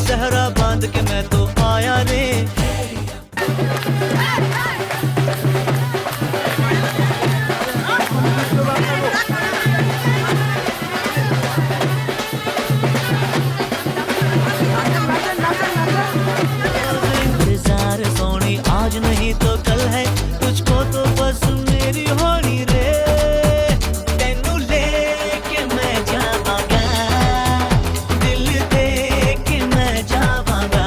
सहरा बांध के मैं तो आया रे। इंतजार सोनी आज नहीं तो कल है, तुझको तो बस मेरी होनी रे। तेनू लेके मैं जावांगा, दिल दे के मैं जावांगा।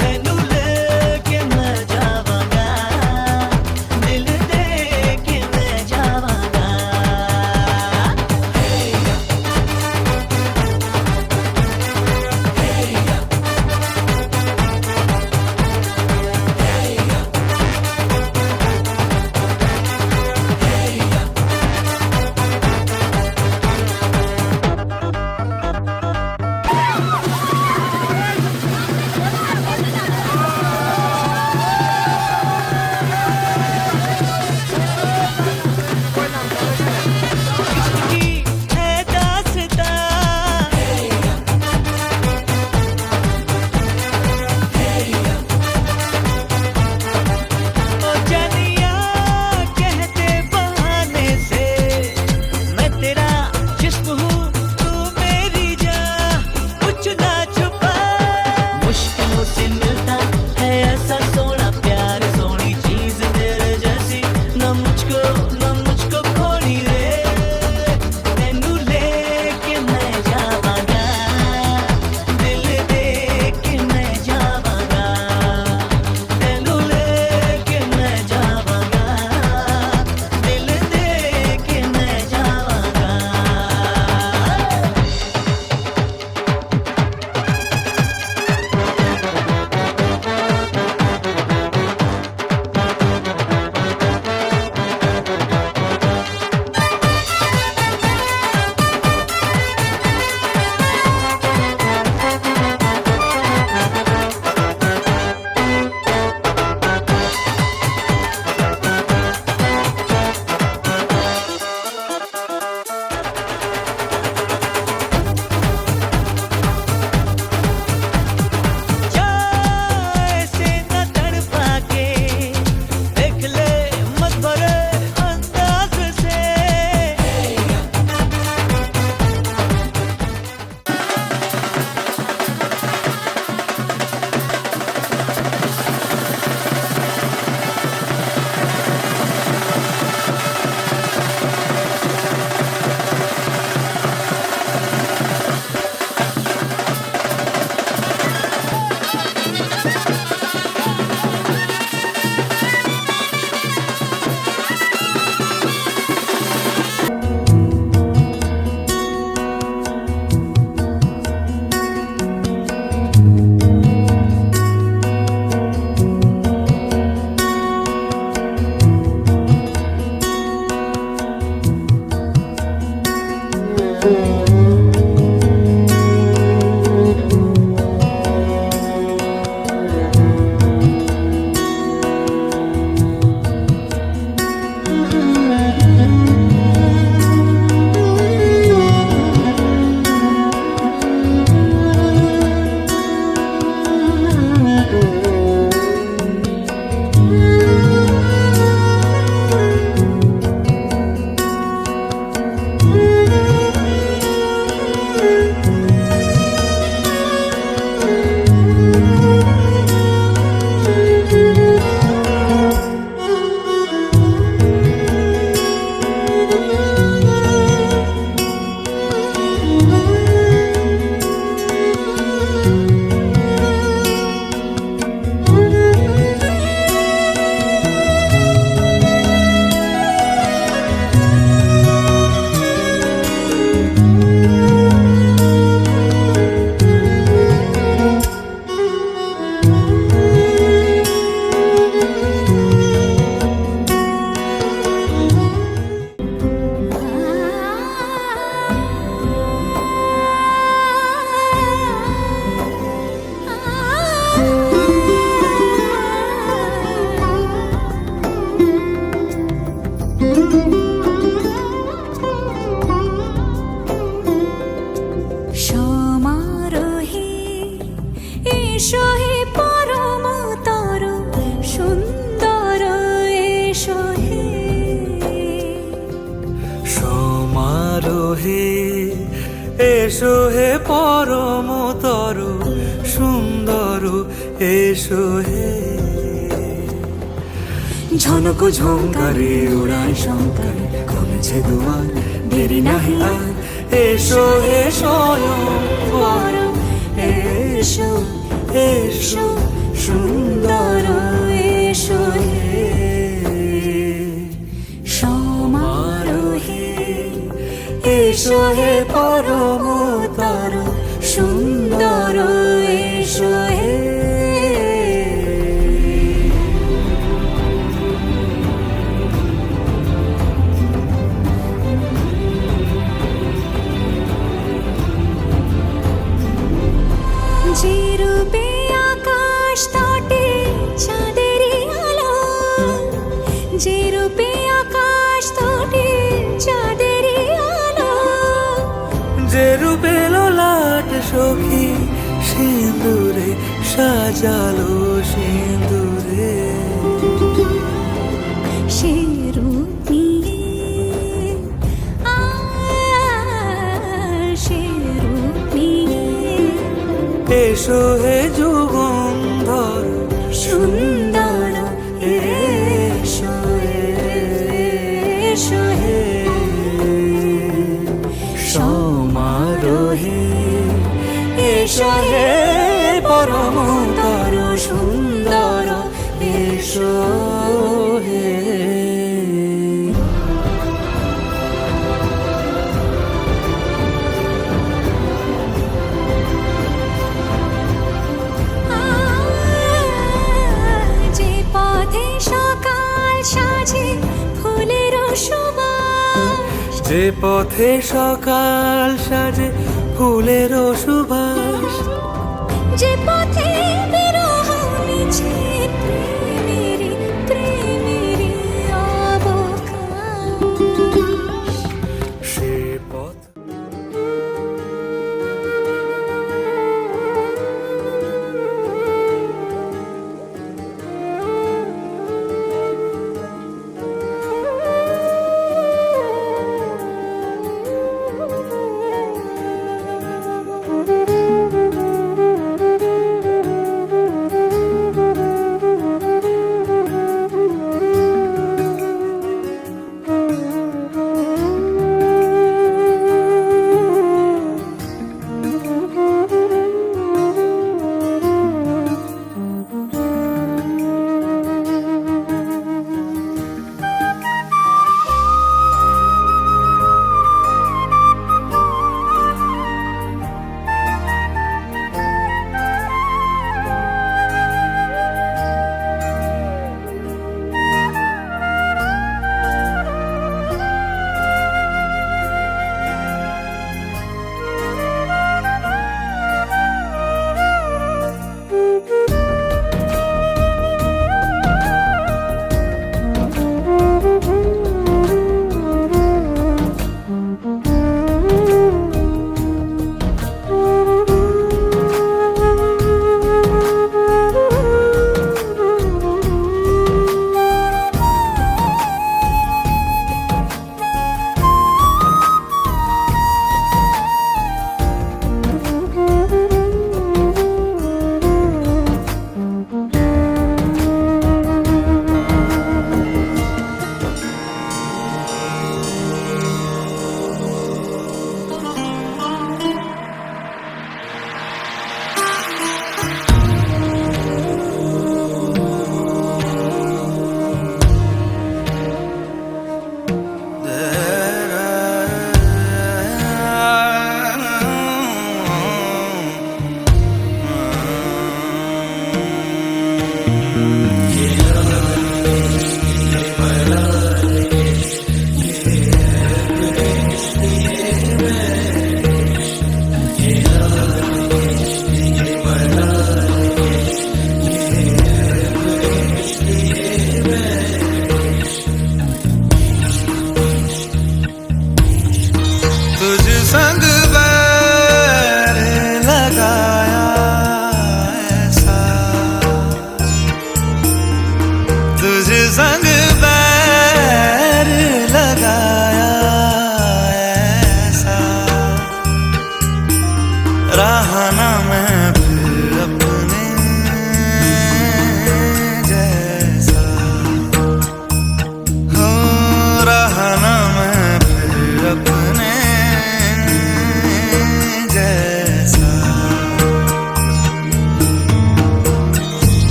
तेनू लेके मैं जावांगा, दिल दे के मैं जावांगा। এসো হে পরমতর সুন্দর এসো হে সমারোহে এসো হে পরমতর সুন্দর এসো হে ঝনক ঝঙ্কারে উড়ায় শঙ্কারে খুলেছে দুয়ার দেরি নাহি আর এসো হে স্বয়ং বর এসো এসো সুন্দর এসো হে সমারোহে এসো হে পরমতর সুন্দর এসো হে যে রূপে আকাশ তটে চাঁদেরই আলো যে রূপে আকাশ তটে চাঁদেরই আলো যে রূপে লোলাট সখী সিঁদুরে সাজালো সিঁদুরে সে রূপ নিয়ে সে রূপ নিয়ে এসো হে যুগন্ধর সুন্দর এসো এসো হে সমারোহে এসো হে পরমতর সুন্দর এসো হে যে পথে সকাল সাজে ফুলের সুবাস যে পথে সকাল সাজে ফুলের সুবাস যে পথে বিরহ মিছে প্রেমেরই প্রেমেরই অবকাশ সে পথ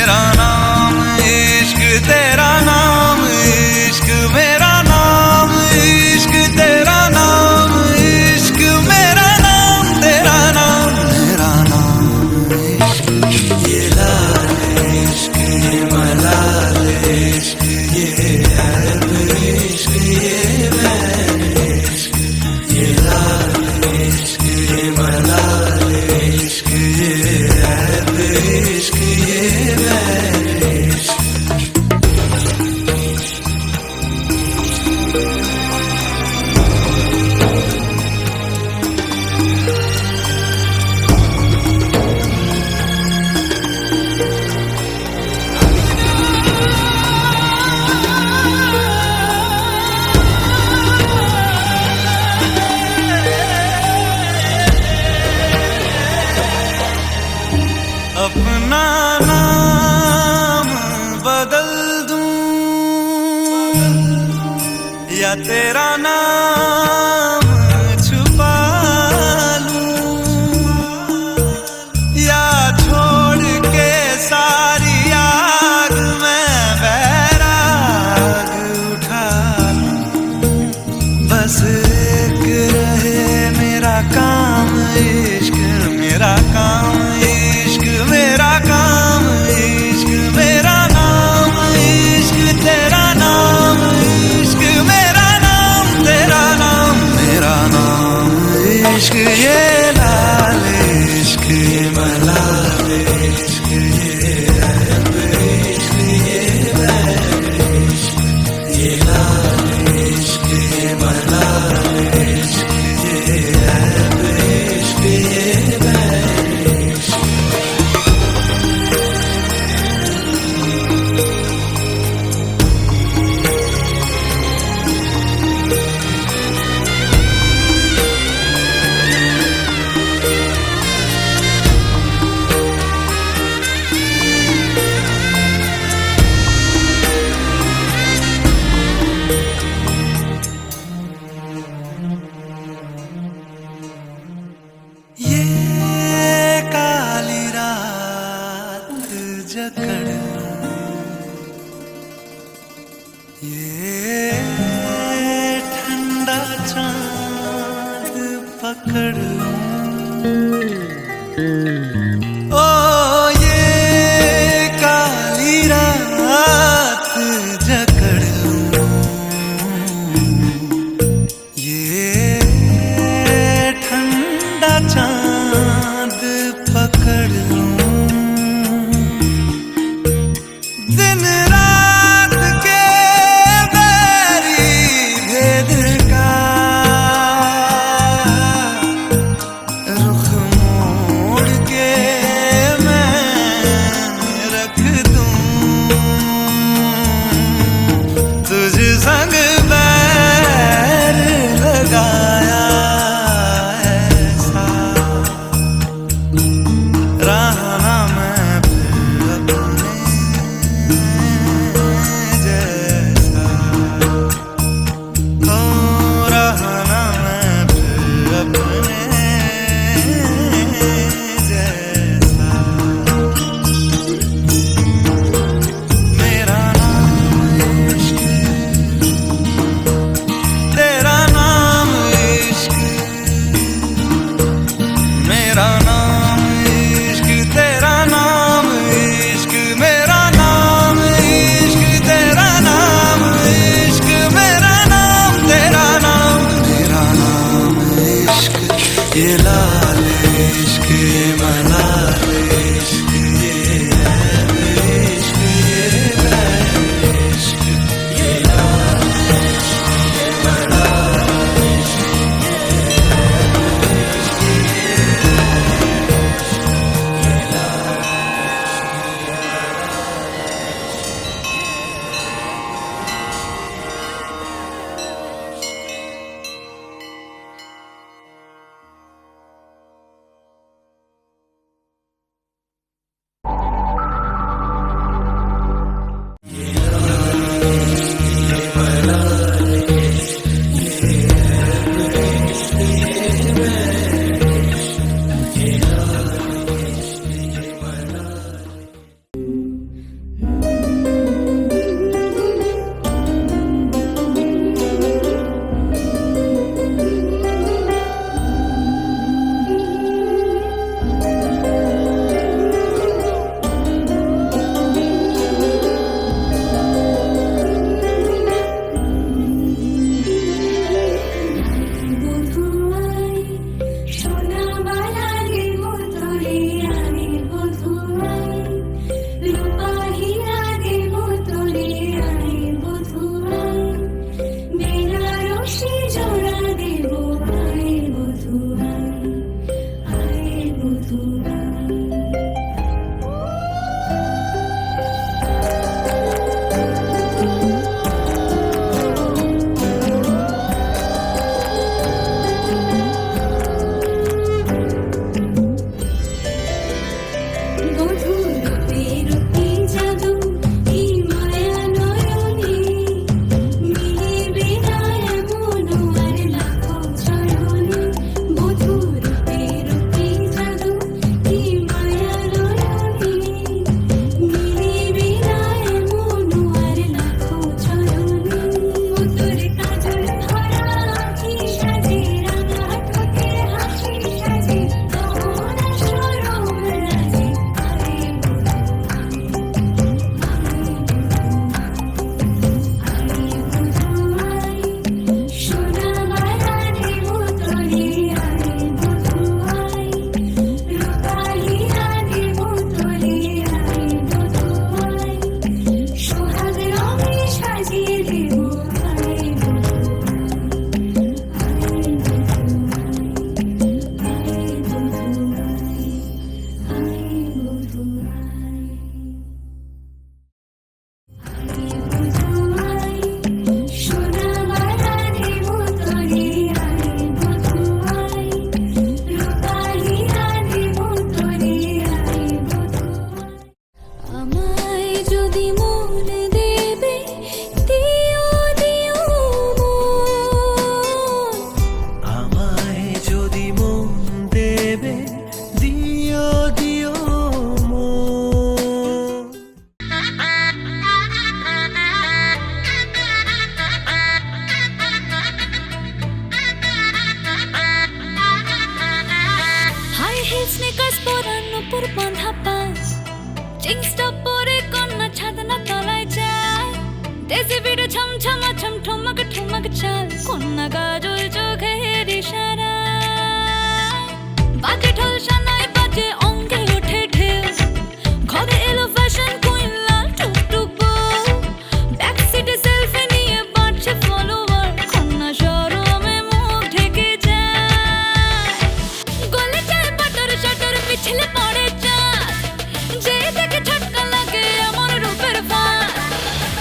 मेरा नाम इश्क तेरा नाम इश्क मेरा नाम इश्क तेरा नाम इश्क मेरा नाम तेरा नाम मेरा नाम इश्क ये लाल इश्क ये मलाल इश्क ये ऐब इश्क ये मैल इश्क ये लाल इश्क ये मलाल इश्क ये ऐब इश्क ये मैल इश्क अपना नाम बदल दूं या तेरा नाम छुपा लूं या छोड़ के सारी आग में बैराग उठा लूं बस एक रहे मेरा काम इश्क मेरा काम इश्क मेरा काम इश्क मेरा नाम इश्क तेरा नाम इश्क मेरा नाम तेरा नाम मेरा नाम इश्क ये लाल इश्क ये मलाल इश्क ये ऐब इश्क ये मैल इश्क ये लाल इश्क ये मलाल इश्क ये ऐब इश्क ये मैल इश्क ये काली रात जकड़ ये ठंडा चांद पकड़ ओ ये काली रात जकड़ ये ठंडा चांद पकड़ लूं दिन रात के बैरी भेद का रुख मोड़ के मैं रख दूं तुझ संग बैर लगाया ऐसा रहना मैं फिर अपने जैसा हो रहना मैं फिर अपने जैसा যদি মন দেবে দিও দিও মন আমায় যদি মন দেবে দিও দিও মন। হাই হিল স্নিকার্স পরানো পর বাঁধা পাস জিন্স টপ পরে কন্যা ছাদনা তলায় যায় দেশি বিড়ে ছমছমা ছমঠমক ঠমক চাল কন্যা গাজল চোখের ইশারা বাজে ঢোল সানাই বাজে অঙ্গে ওঠে ঢেউ ঘরে এলো ফ্যাশন কুইন লাল টুকটুক বউ ব্যাক সিটে সেলফি নিয়ে বাড়ছে ফলোয়ার কন্যা শরমে মুখ ঢেকে যায় গলে যায় বাটার শাটার পিছলে পড়ে চাঁদ যে দেখে ঝটকা লাগে আমার রূপের ফাঁদ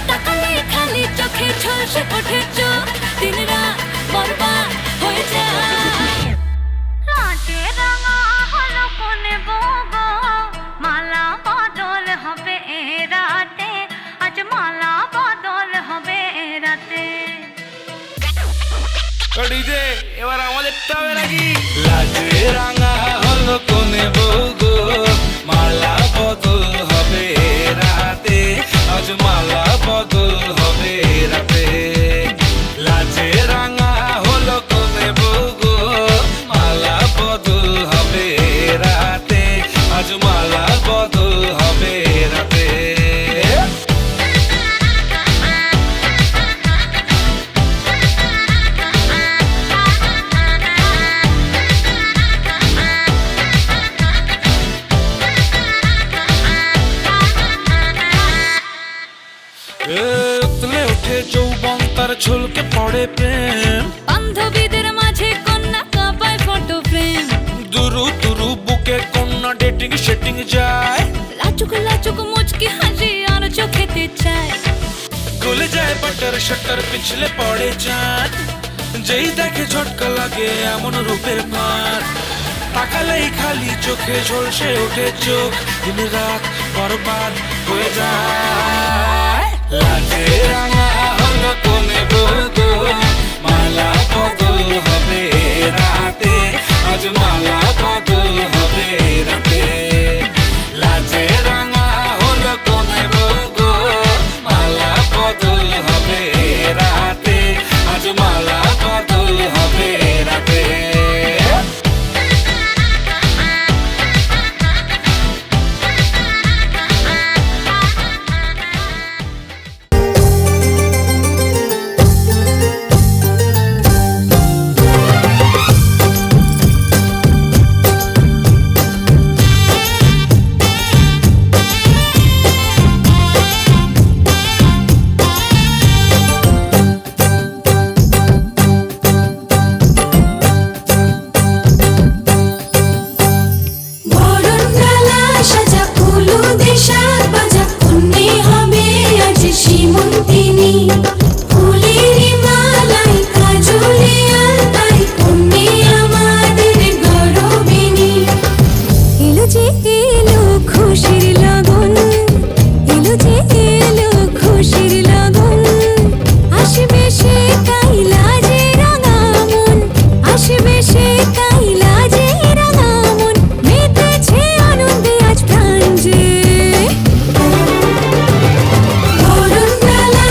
তাকালে খালি চোখে ঝলসে ওঠে চোখ দিন রাত বরবাদ হয়ে যায় লাটে রাঙা হলো কোনে বগো মালা বদল হবে এ রাতে আজ মালা বদল হবে এ রাতে ডিজে এবার আমাদেরটা হবে নাকি? লাজে রাঙা হলো কোনে বউগো মালা বদল হবে রাতে আজ মালা বদল হবে রাতে লাজে রাঙা হলো কোনে বউগো মালা বদল হবে রাতে আজ মালা বদল হবে রাতে উতলে ওঠে যৌবন তার ঝুলকে পড়ে প্রেম বান্ধবীদের মাঝে কন্যা কাঁপায় ফটো ফ্রেম দুরু দুরু বুকে কন্যা ডেটিং সেটিং যায় লাচুক লাচুক মুচকি হাসি আর চোখেতে চায় গলে যায় বাটার শাটার পিছলে পড়ে চাঁদ যেই দেখে ঝটকা লাগে এমন রূপের মার তাকালেই খালি চোখে ঝলসে ওঠে চোখ দিন রাত বরবাদ হয়ে যায় লাজে রাঙা হলো কোনে বউগো মালা বদল হবে রাতে আজ মালা বদল হবে রাতে লাজে রাঙা হলো কোনে বউগো মালা বদল হবে রাতে আজ মালা বদল হবে রাতে বরণডালা সাজা ফুলো দেশার বাজা কন্যে হবে আজ সীমন্তিনী ফুলের মালাই কাজলে আলতায় কন্যে আমাদের গৌরবিনী এলো যে এলো খুশির লগন এলো যে এলো খুশির লগন আসবে সে কাইলা যে রাঙা মন আসবে সে কাইলা যে রাঙা মন মেতেছে আনন্দে আজ প্রাণ যে বরণডালা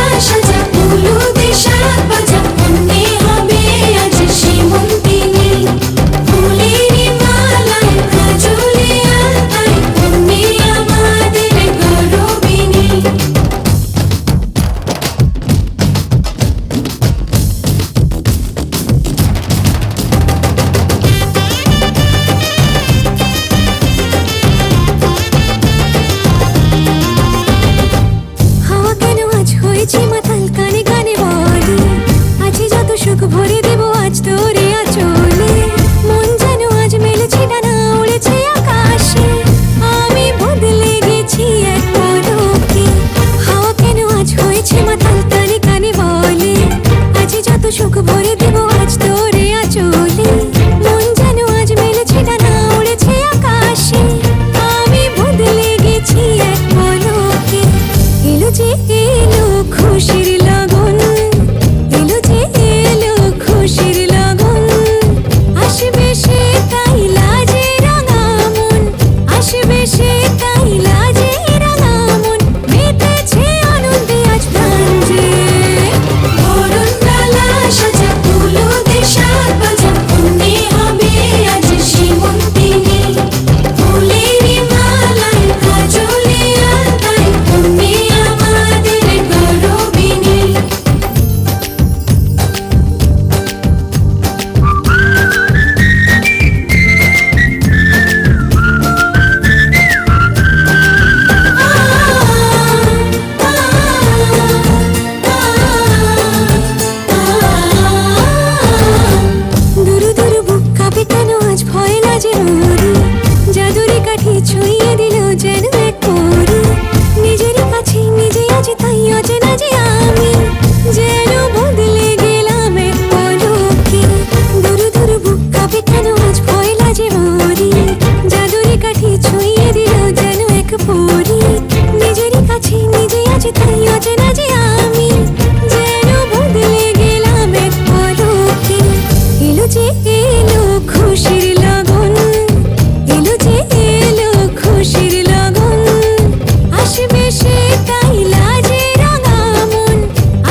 তাই লাজে রাঙা মন,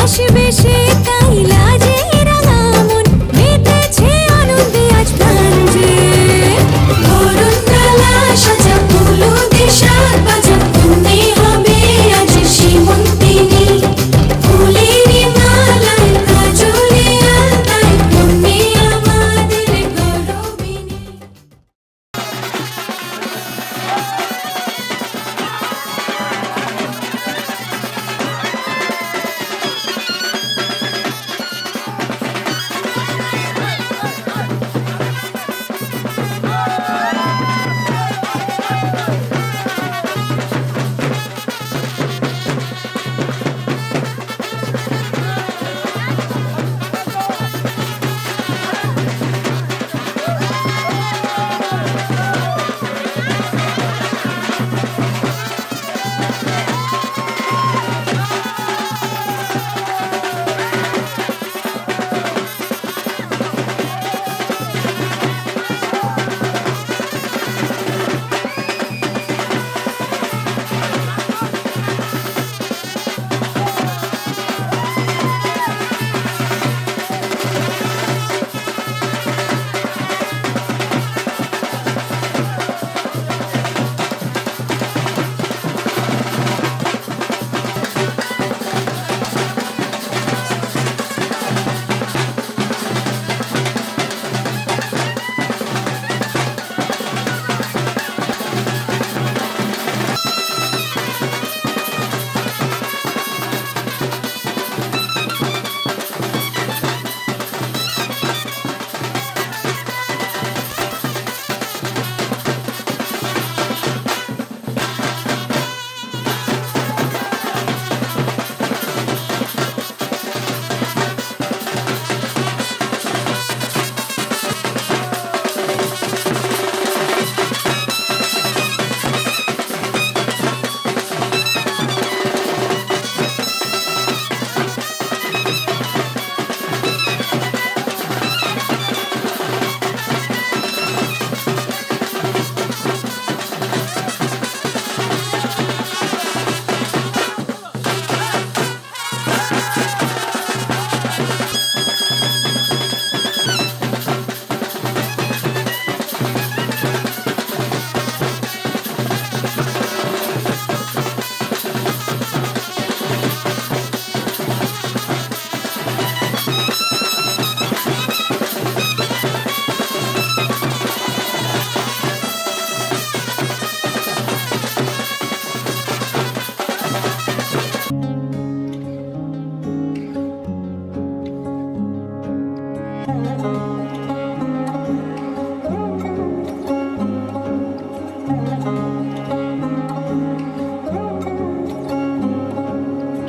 আসবে সে তাই লাজে রাঙা মন, মেতেছে আনন্দে আজ প্রাণ যে। বরণ ডালা সাজা হলুদে সাত বাজা, তুমি হবে আজ সীমন্তিনী। ফুলের মালায় কাজলে আলতায়, তুমি আমাদের গৌরবিনী।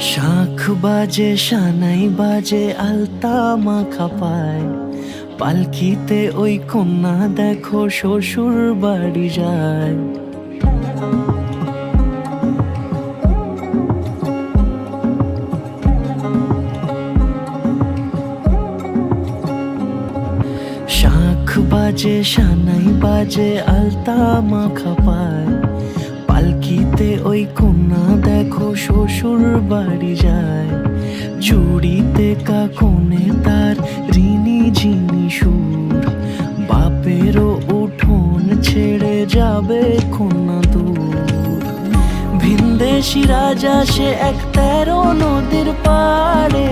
শাঁখ বাজে সানাই বাজে আলতা মাখা পায়, পালকিতে ওই কন্যা দেখো শ্বশুর বাড়ি যায়। শাঁখ বাজে সানাই বাজে আলতা মাখা পায়, পালকিতে ওই কন্যা দেখো শ্বশুর বাড়ি যায়। জুড়িতে কাকনে তার ঋণী ঝিনি সুর, বাপেরও উঠোন ছেড়ে যাবে কন্যা দূর। ভিনদেশি রাজা সে এক 13 নদীর পাড়ে,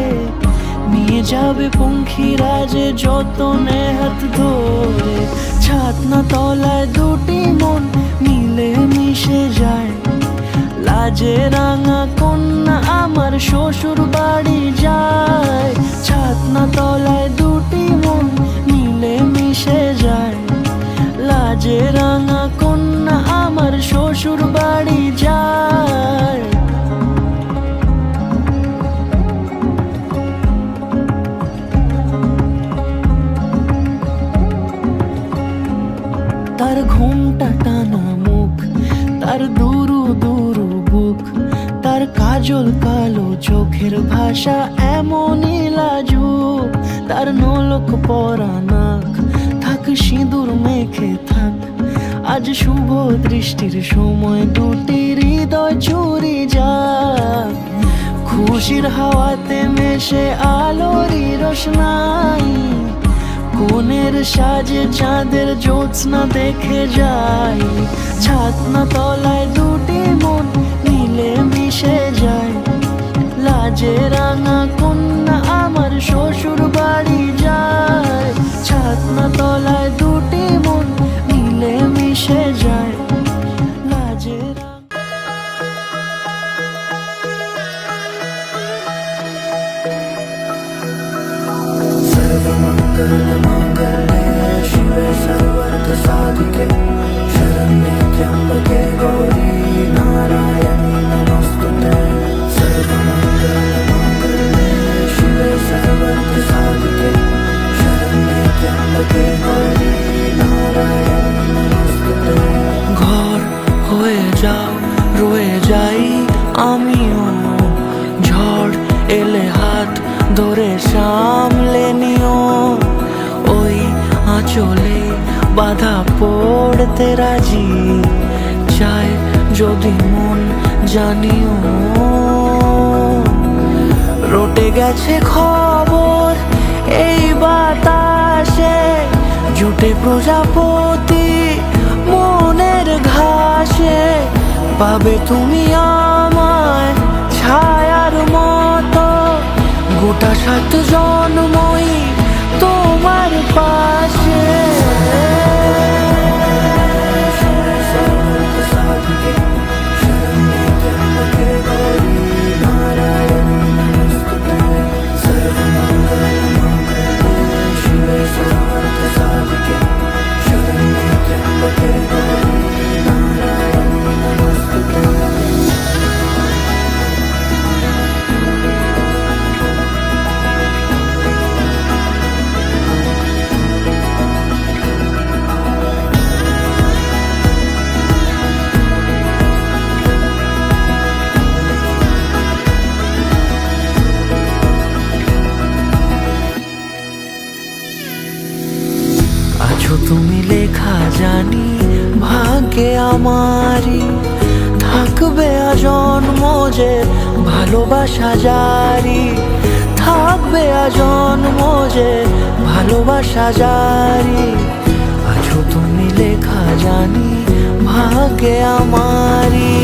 নিয়ে যাবে পঙ্খিরাজে যতনে হাত ধরে। ছাতনা তলায় দুটি মন মিলে মিশে যায়, লাজে রাঙা কন্যা আমার শ্বশুর বাড়ি যায়। ছাতনা তলায় দুটি মন মিলে মিশে যায়, লাজে রাঙা কন্যা আমার শ্বশুর বাড়ি যায়। তার ঘুমটা টানা মুখ, তার দুরু দুরু বুক, তার কাজল কালো চোখের ভাষা এমনই লাজুক। তার নলক পরা নাক, থাক সিঁদুর মেখে থাক আজ শুভ দৃষ্টির সময় দুটি হৃদয় চুরি যাক, খুশির হাওয়াতে মেশে আলোরই রোশনাই। কোণের সাজে চাঁদের জ্যোৎস্না দেখে যাই, ছাতনা তলায় দুটি মন মিলে মিশে যায়। লাজে রাঙা কন্যা আমার শ্বশুর বাড়ি যায়, ছাতনা তলায় দুটি মন মিলে মিশে যায়। লাজে शिवे सर्वार्थ साधिके शरण्ये त्र्यंबके गौरी नारायणी नमोस्तुते। सर्वमंगलमांगल्ये शिवे सर्वार्थ साधिके शरण्ये त्र्यंबके गौरी नारायणी नमोस्तुते। ঘর হয়ে যাও রয়ে যাই আমিও, ঝড় এলে হাত ধরে সামলে নিও। ওই আঁচলে বাধা পড়তে রাজি, চাই যদি মন জানিও। রটে গেছে খবর এই বাতাসে, জুটে প্রজাপতি মনের ঘাসে। পাবে তুমি আমায় ছায়ার মতো, গোটা 7 জন্মই তোমার পাশে। আছো তুমি লেখা জানি ভাগ্যে আমারই, থাকবে আজন্ম যে ভালোবাসা জারি। থাকবে আজন্ম যে ভালোবাসা জারি। আছো তুমি লেখা জানি ভাগ্যে আমারই,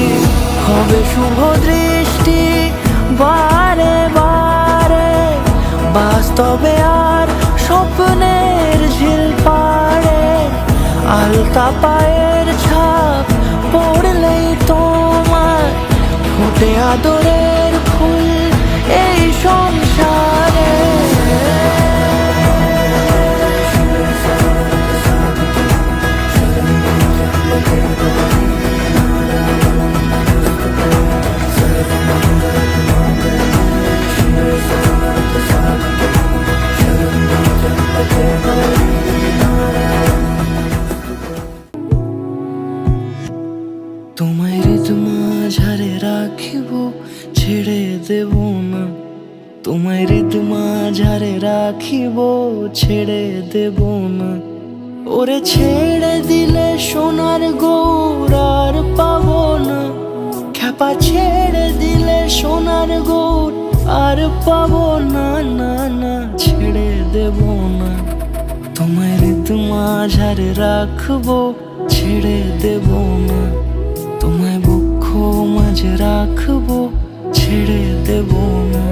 হবে শুভ দৃষ্টি বারে বারে। বাস্তবে আর স্বপ্নের ঝিল পাড়ে, আলতা পায়ের ছাপ পড়লেই তোমার ফোটে আদরের ফুল এই সংসারে। তোমায় হৃদ মাঝারে রাখিব ছেড়ে দেব না, তোমায় হৃদ মাঝারে রাখিব ছেড়ে দেব না। ওরে ছেড়ে দিলে সোনার গৌর আর পাবো না, খ্যাপা ছেড়ে দিলে সোনার গৌর আর পাবো না। না না ছেড়ে দেব না, তোমায় হৃদ মাঝারে রাখবো ছেড়ে দেব না। তোমায় বক্ষ মাঝে রাখবো ছেড়ে দেব না।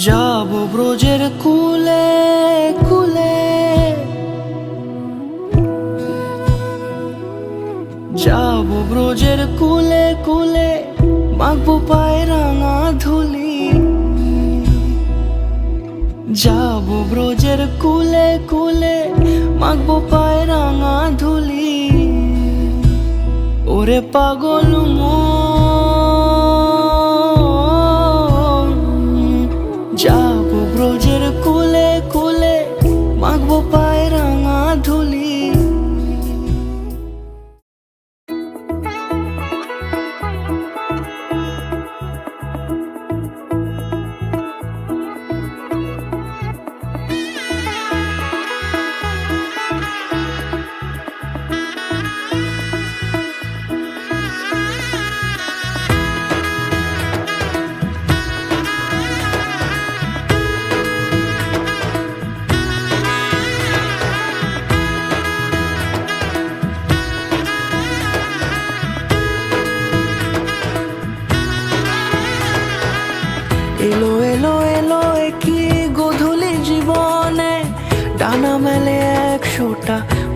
যাব ব্রজের কুলে কুলে, যাব ব্রজের কুলে কুলে, মাখবো পায়ে রাঙা ধুলি। যাব ব্রজের কুলে কুলে, মাখবো পায়ে রাঙা ধুলি। ওরে পাগল মন, যাব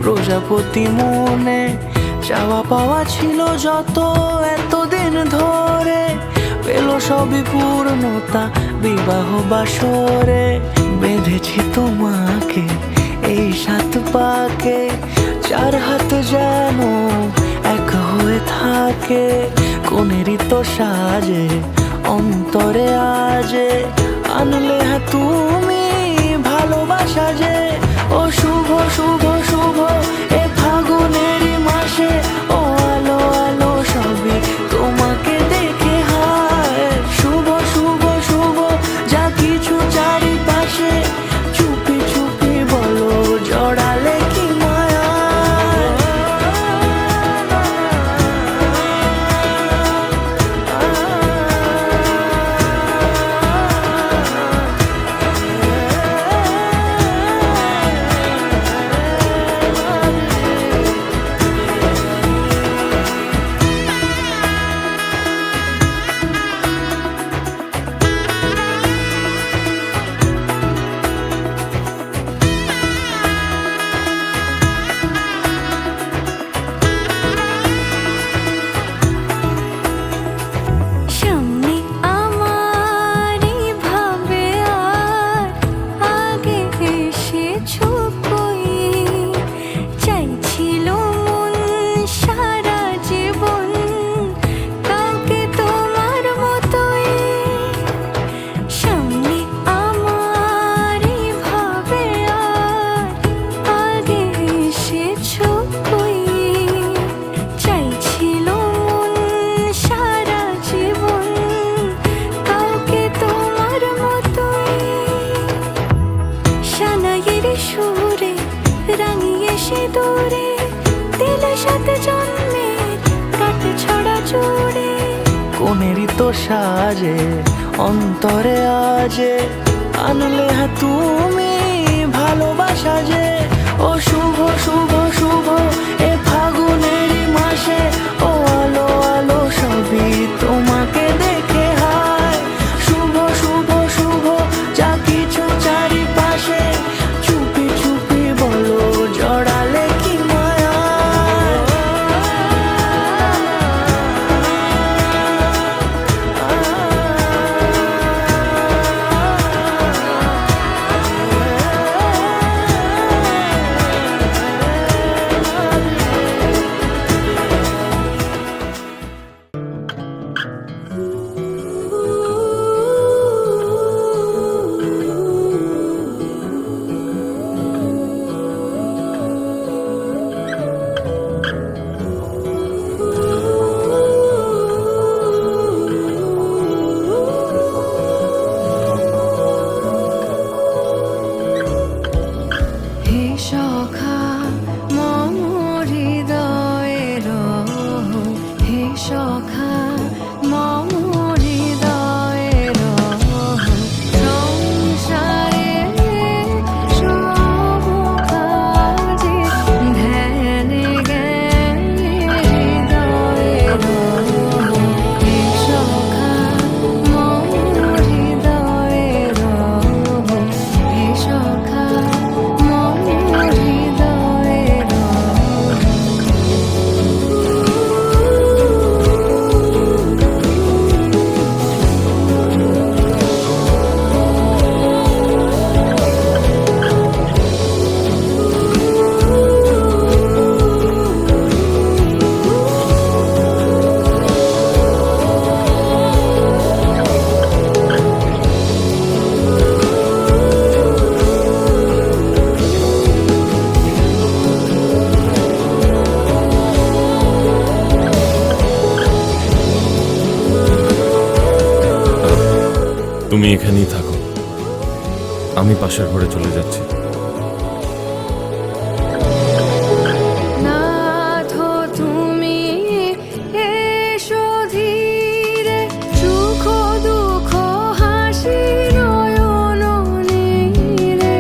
প্রজাপতি মনে চাওয়া পাওয়া ছিল যত এতদিন ধরে, পেল সবই পূর্ণতা বিবাহ বাসরে। বেঁধেছি তোমাকে এই 7 পাকে, 4 হাত যেন এক হয়ে থাকে। কোনেরই তো সাজে অন্তরে আজে আনলে হ্যাঁ তুমি ভালোবাসা যে। ও শুভ শুভ শুভ এ ফাগুনেরই মাসে, ও আলো আলো সবই তোমাকে দেখে হায়। শুভ শুভ শুভ যা কিছু চারিপাশে, চুপি চুপি বলো জড়ালে কি মায়া। সামনে আমার ভাবে আর আগে এসেছো কই, চাইছিল মন সারা জীবন কাউকে তোমার মতোই। সামনে আমার ভাবে আর আগে এসেছো কই, চাইছিল মন সারা জীবন কাউকে তোমার মতোই। সানাইয়ের সুরে রাঙিয়ে সে দূরে দিলে 7 জন্মের কাট ছড়া জোড়ে। কোনেরই তো সাজে অন্তরে আজে আনলে হ্যাঁ তুমি ভালোবাসা যে। ও শুভ শুভ শুভ এ ফাগুনেরই মাসে, ও আলো আলো সবই তোমাকে দেখে হায়। শুভ শুভ শুভ যা কিছু চারিপাশে, চুপি চুপি বলো জড়ালে কি মায়া। হে সখা মম হৃদয়ের, হে সখা মম হৃদয়ের, সংসারের সব কাজে ধ্যানে জ্ঞানে হৃদয়ের। হে সখা মম হৃদয়ের, হে সখা মম হৃদয়ের। তুমি এখানেই থাকো, আমি পাশের ঘরে চলে যাচ্ছি। নাথ তুমি এসো ধীরে, সুখ দুঃখ হাসি নয়ন নীরে।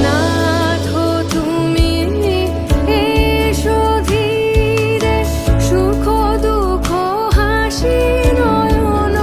নাথ তুমি এসো ধীরে, সুখ দুঃখ হাসি নয়ন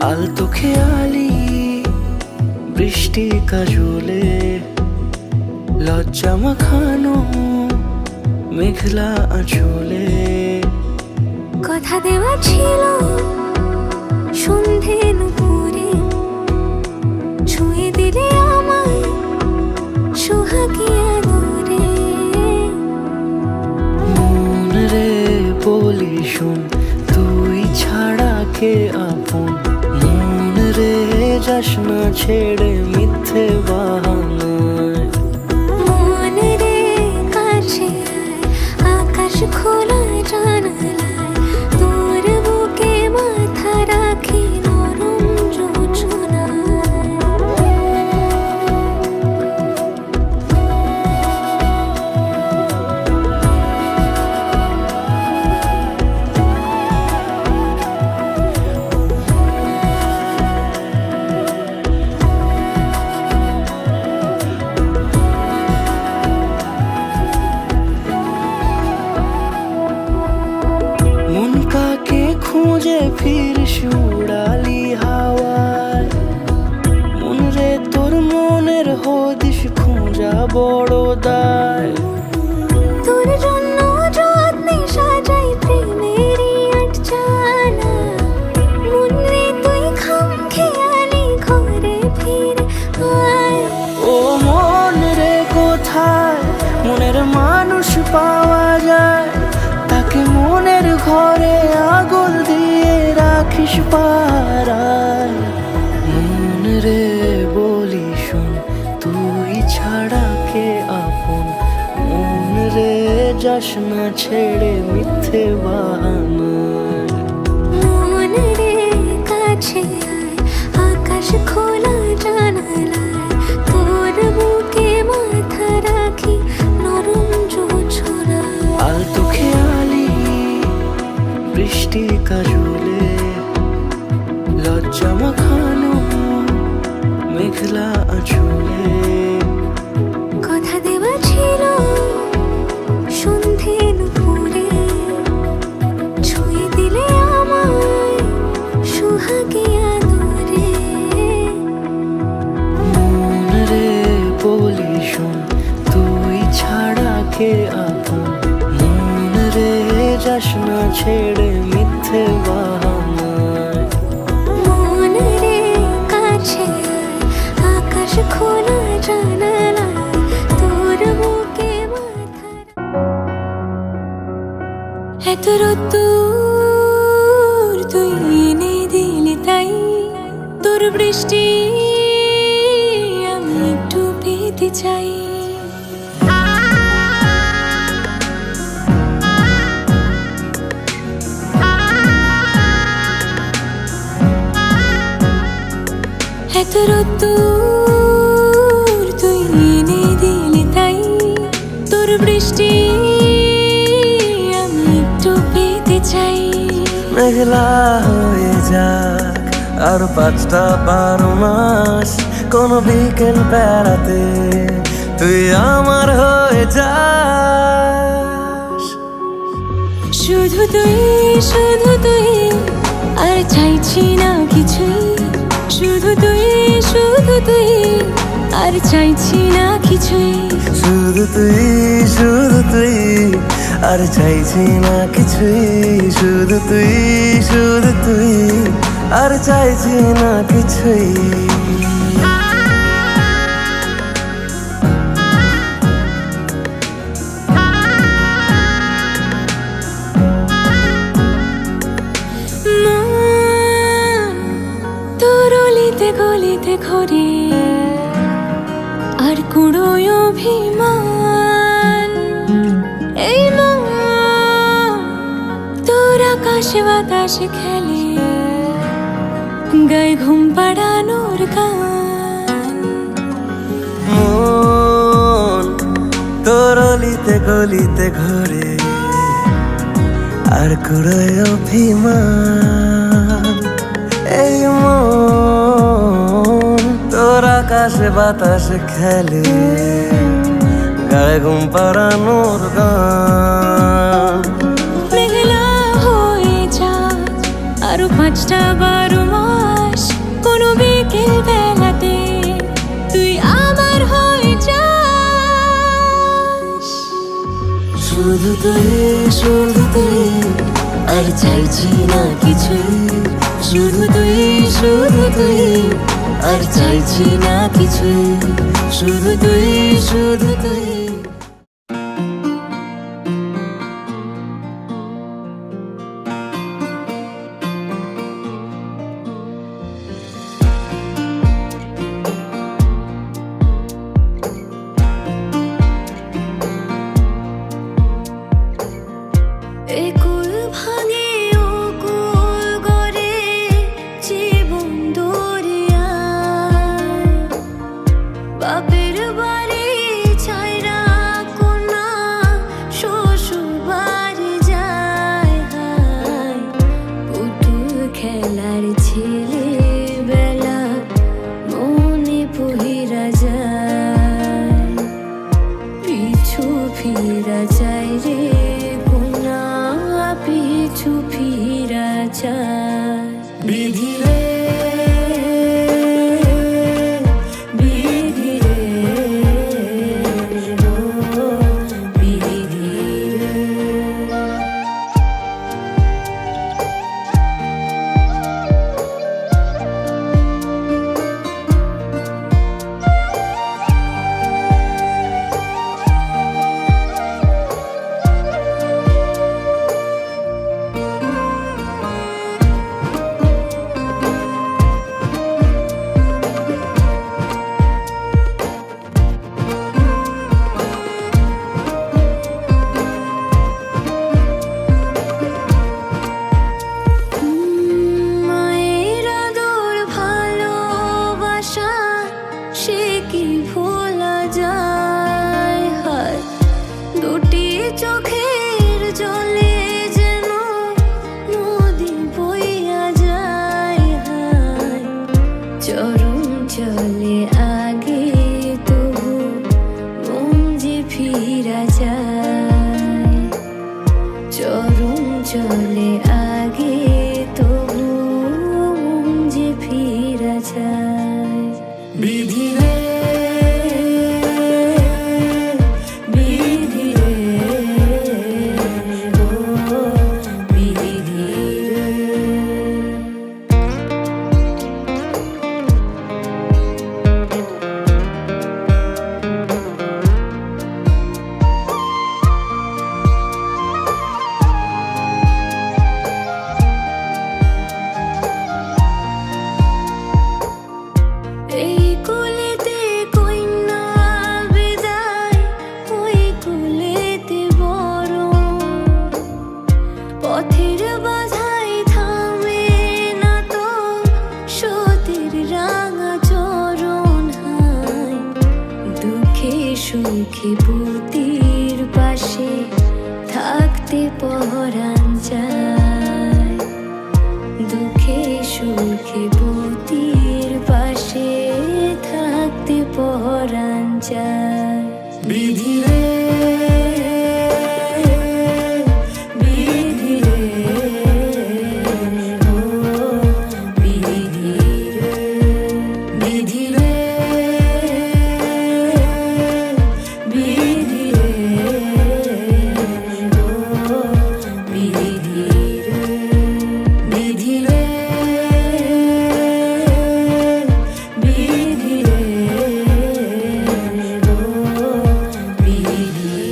আলতো খেয়ালি বৃষ্টি কাজলে লজ্জা মাখানো মেঘলা আঁচলে কথা দেওয়া ছিল সন্ধে নুপুরে ছুঁয়ে দিলে আমায় সোহাগী আদরে মন রে বলি শোন তুই ছাড়া কে আপন মন রে যাস না ছেড়ে মিথ্যে বাহানায় মন রে কাছে আয়, আকাশ খোলা জানালায় তোর বুকে মাথা রাখি নরম যোছনায় মন কাকে খুঁজে ফির উড়ালি হাওয়ায় মন রে তোর মনের হদিস খোঁজা বড় দায় তোর জন্য যত্নে সাজাই প্রেমেরই আটচালা মন রে তুই খাম খেয়ালি ঘরে ফিরে আয় ও মন রে কোথায় মনের মানুষ পাওয়া যায় তাকে মনের ঘরে আগুন দিয়ে রাখিস পাড়ায় মন রে বলি শোন তুই ছাড়া কে আপন মন রে যাস না ছেড়ে মিথ্যে বাহানায় মন রে কাছে আয়, আকাশ খোলা জানালায় তোর বুকে মাথা রাখি নরম যোছনায় আলতো খেয়ালি বৃষ্টি কাজলে লজ্জা মাখানো মেঘলা আঁচলে কথা দেওয়া ছিল সন্ধে নুপুরে ছুঁয়ে দিলে আমায় সোহাগী আদরে মন রে বলি শোন তুই ছাড়া কে আপন মন রে যাস না ছেড়ে মিথ্যে বাহানায় মন রে কাছে আয়, আকাশ খোলা জানালায় তোর বুকে মাথা এত রোদ্দুর তুই এনে দিলি তাই তোর বৃষ্টি আমি একটু পেতে চাই এত রোদ্দুর তুই এনে দিলি তাই তোর বৃষ্টি আমি একটু পেতে চাই মেঘলা হয়ে যাক আর 5টা 12 মাস কোন বিকেল বেড়াতে তুই আমার হয়ে যাস শুধু তুই আর চাইছি না কিছুই শুধু তুই আর চাইছি না কিছুই শুধু তুই আর চাইছি না কিছুই শুধু তুই আর চাইছি না কিছুই মন তোর অলিতে গলিতে ঘরে আর কুড়োয় অভিমান এই মন তোর আকাশে বাতাসে খেলে গায়ে ঘুম পাড়ানোর গান মন তোর অলিতে গলিতে ঘরে আর কুড়োয় অভিমান এই মন তোর আকাশে বাতাসে খেলে গায়ে ঘুম পাড়ানোর গান মেঘলা হয়ে যা আরো 5টা 12 মাস তুই শুধু তুই আর চাইছি না কিছুই শুধু তুই আর চাইছি না কিছুই শুধু তুই একুল ভাঙে ও কুল গড়ে জীবন দরিয়ায় বাপের বাড়ি ছাইরা কোনা শ্বশুর বাড়ি যায় হায় পুতুল খেলার ছেলে বেলা মনে পহিরা যায় পিছু ফিরা যায় রে কোনা পিছু ফিরা যায় বিধি রে বিধি রে ও বিধি রে মায়ের আদর ভালোবাসা সে কি ভোলা যায় হায় দুটি চোখের জলে যেন নদী বইয়া যায় হায় চরম চলে আগে তবু মন যে ফিরা যায় চরম চলে আগে তবু মন যে ফিরা যায় বিধি রে বিধি রে ও বিধি রে এই কুলেতে কন্যা বিদায় ওই কুলেতে বড় পথের বাধাই থামে না তো সতীর রাঙা চরণ হায় দুঃখে সুখে পুতির পাশে থাকতে পরাণ যায় দুঃখে সুখে পতির পাশে থাকতে পরাণ যায় বিধি রে বিধি রে ও বিধি রে বিধি রে বিধি রে ও বিধি রে বিধি রে বিধি রে ও বিধি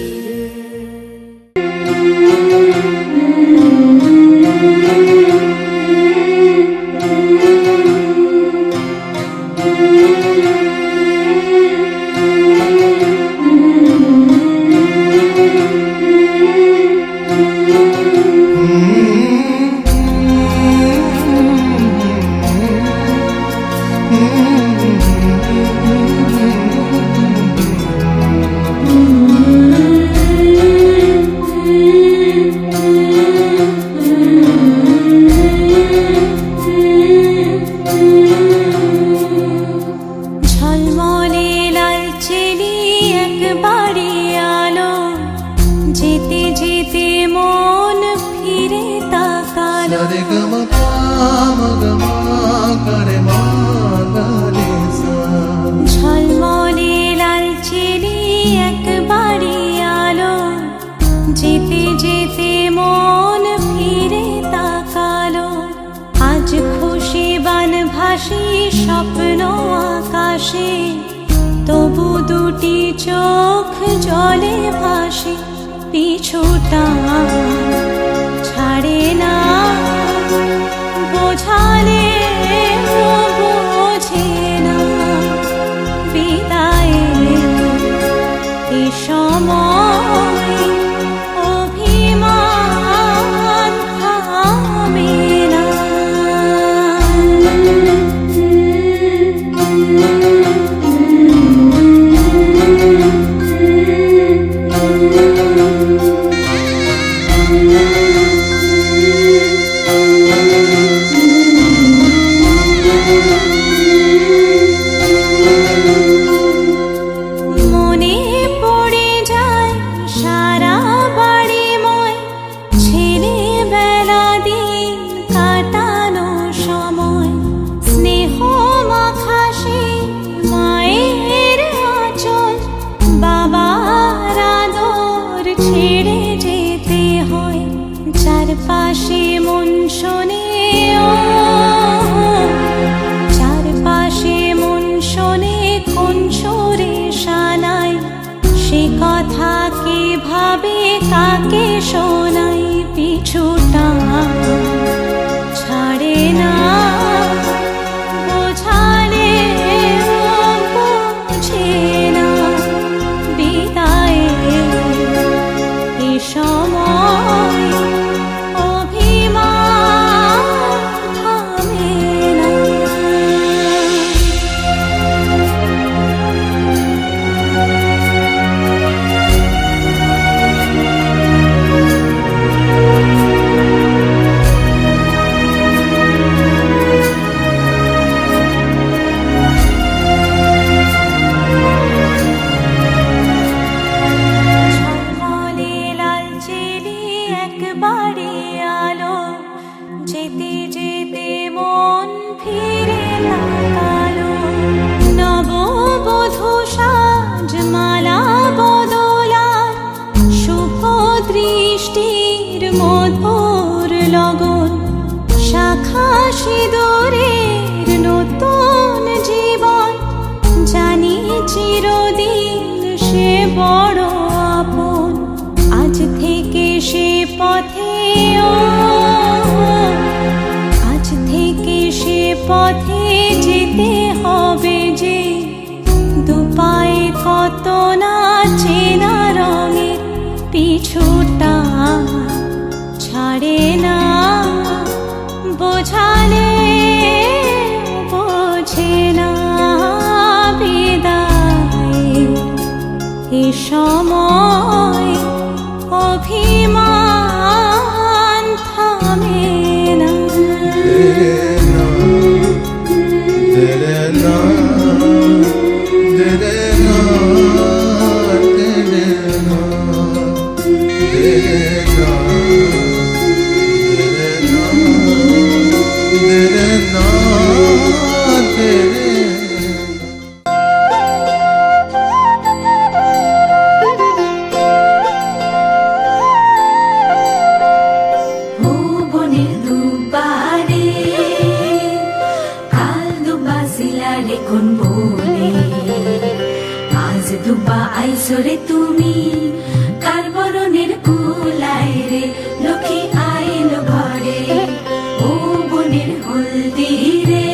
ঝলমলে লাল চেলি একবারে আলো যেতে যেতে মন ফিরে তাকালো Sare gama pa ma gare ma gare sa. ঝলমলে লাল চেলি একবারে আলো যেতে পাশে, তবু দুটি চোখ জলে ভাসে, পিছুটা ছাড়ে না, বোঝালে বোঝে না, বিদায়ের এ সময় অভিমান থামে না। মনে পড়ে যায় সারা বাড়িময় ছেলেবেলা দিন কাটানো সময়, স্নেহ মাখা সেই মায়ের আঁচল, বাবার আদর ছেড়ে যেতে হয়, চারপাশে মন শোনে চারপাশে মন শোনে কোন সুরে শানায়, সে কথা কে ভাবে কাকে শোনাই, পিছুটা ছাড়ে না, বোঝালে বোঝে না, বিদায়ের এ সময় অভিমান থামে না। ঝলমলে লালচেলি একবারে আলো, যেতে যেতে মন ফিরে তাকালো, নববধূ সাজমালা বদলার শুভ দৃষ্টির মধুর লগন, শাখা সিঁদুরের নতুন জীবন, জানি চিরদিন সে বড় আপন, আজ থেকে সে পথে আজ থেকে সে পথে যেতে হবে যে, দুপায়ে কত না চেনা রঙের, পিছুটা ছাড়ে না, বোঝালে বোঝে না, বিদায়ের এ সময় অভিমান থামে না। तेरे नाम तेरे नाम तेरे नाम तेरे नाम तेरे नाम तेरे ভুবনের দুবারে কাল দুবা সিলারে কোন বলে, আজ দুবা আইসরে তুমি কার বরণের কুলায় রে, লক্ষ্মী আইলো ঘরে ও বনের হলদি রে,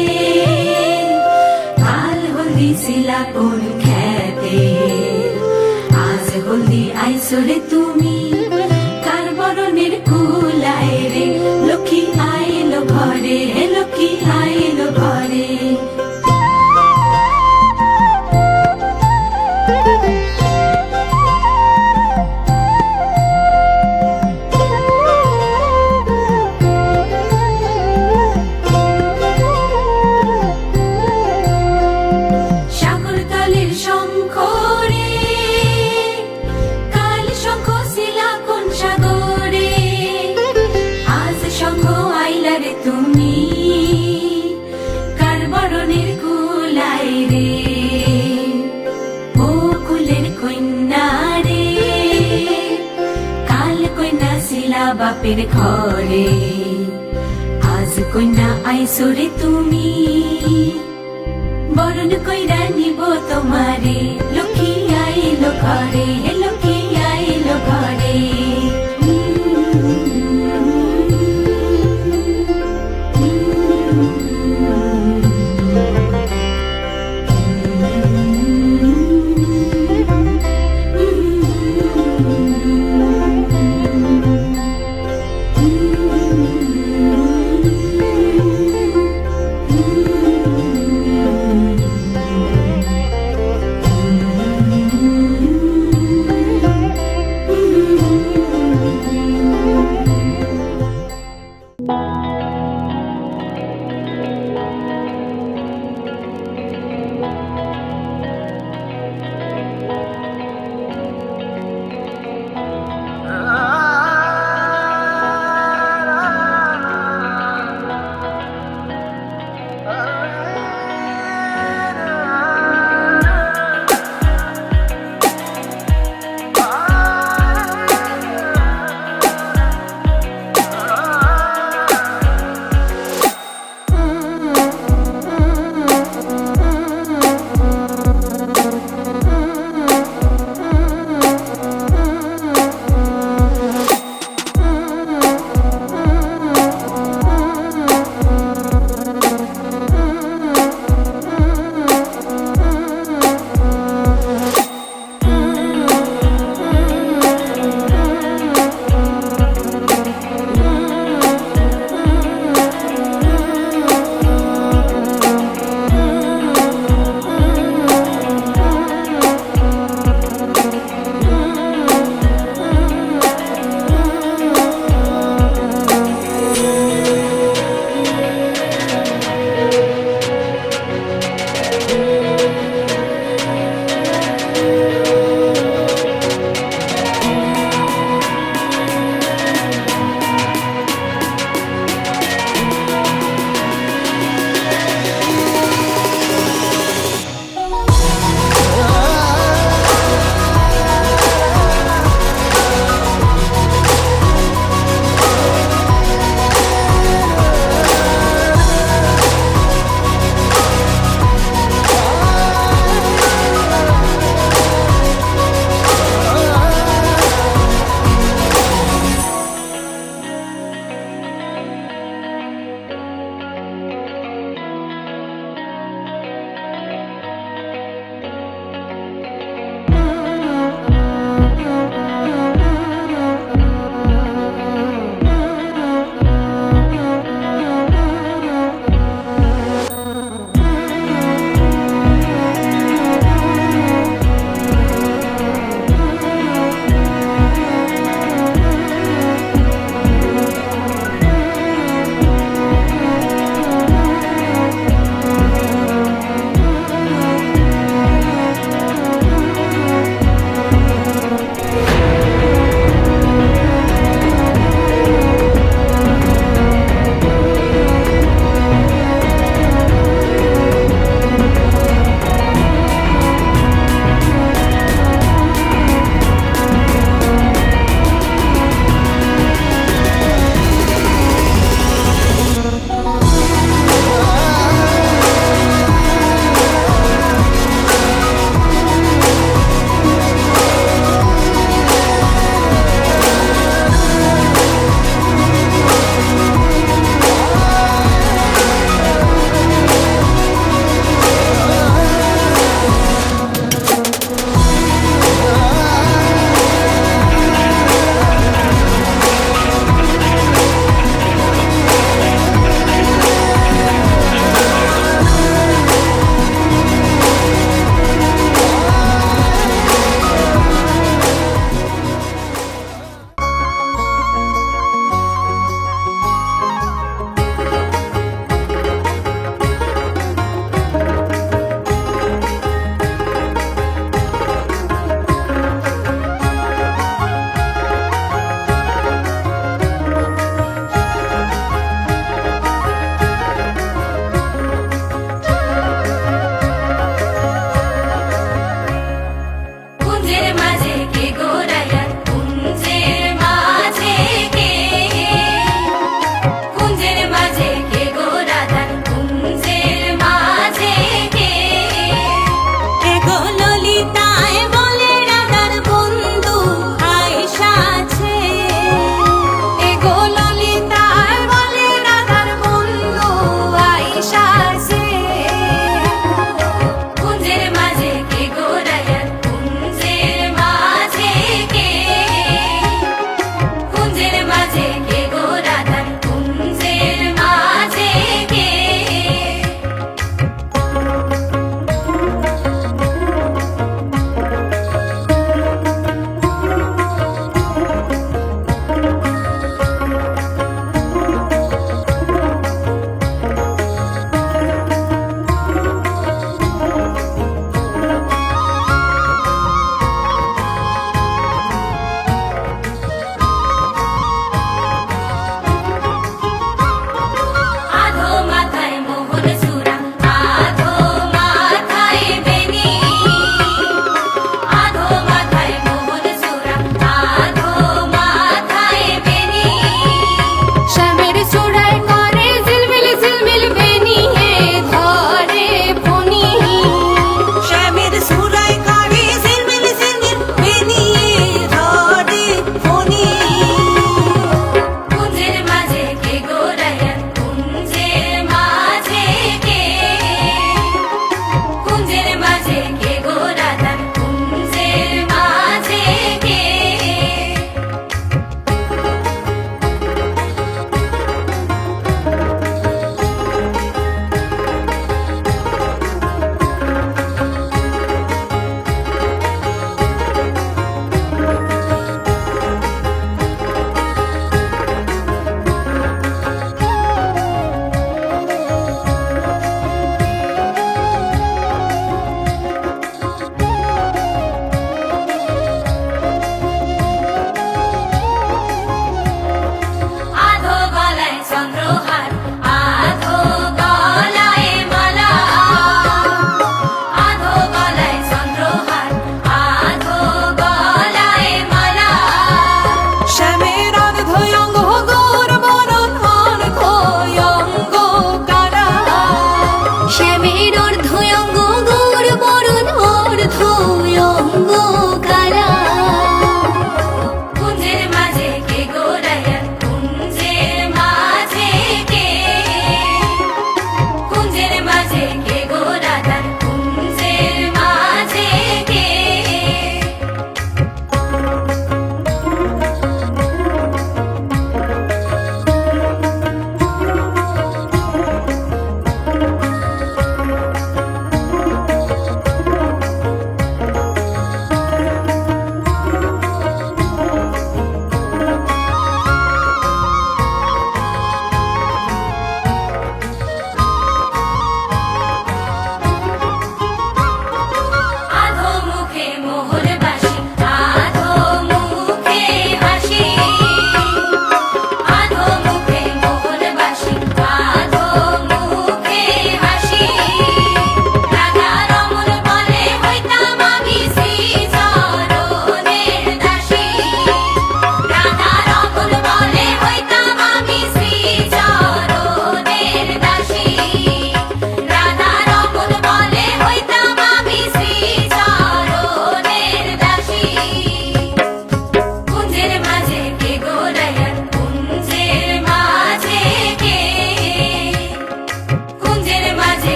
কাল হলদি সিলা কোন খেতে, আজ হলদি আইসরে তুমি কার বরণের কুলায় রে, লক্ষ্মী আইলো ঘরে লক্ষ্মী আইলো ঘরে। সাগর তলের শঙ্খ রে, কাল শঙ্খ শিলা কোন সাগরে, আজ শঙ্খ আইলা রে তুমি কার বরণের কুলায় রে, ও কুলের কন্যা রে, কাল কন্যা শিলা বাপের ঘরে, আজ কন্যা আইসরে তুমি বরণ কইরা নিব তোমারে লক্ষ্মী আইলো ঘরে হে লক্ষ্মী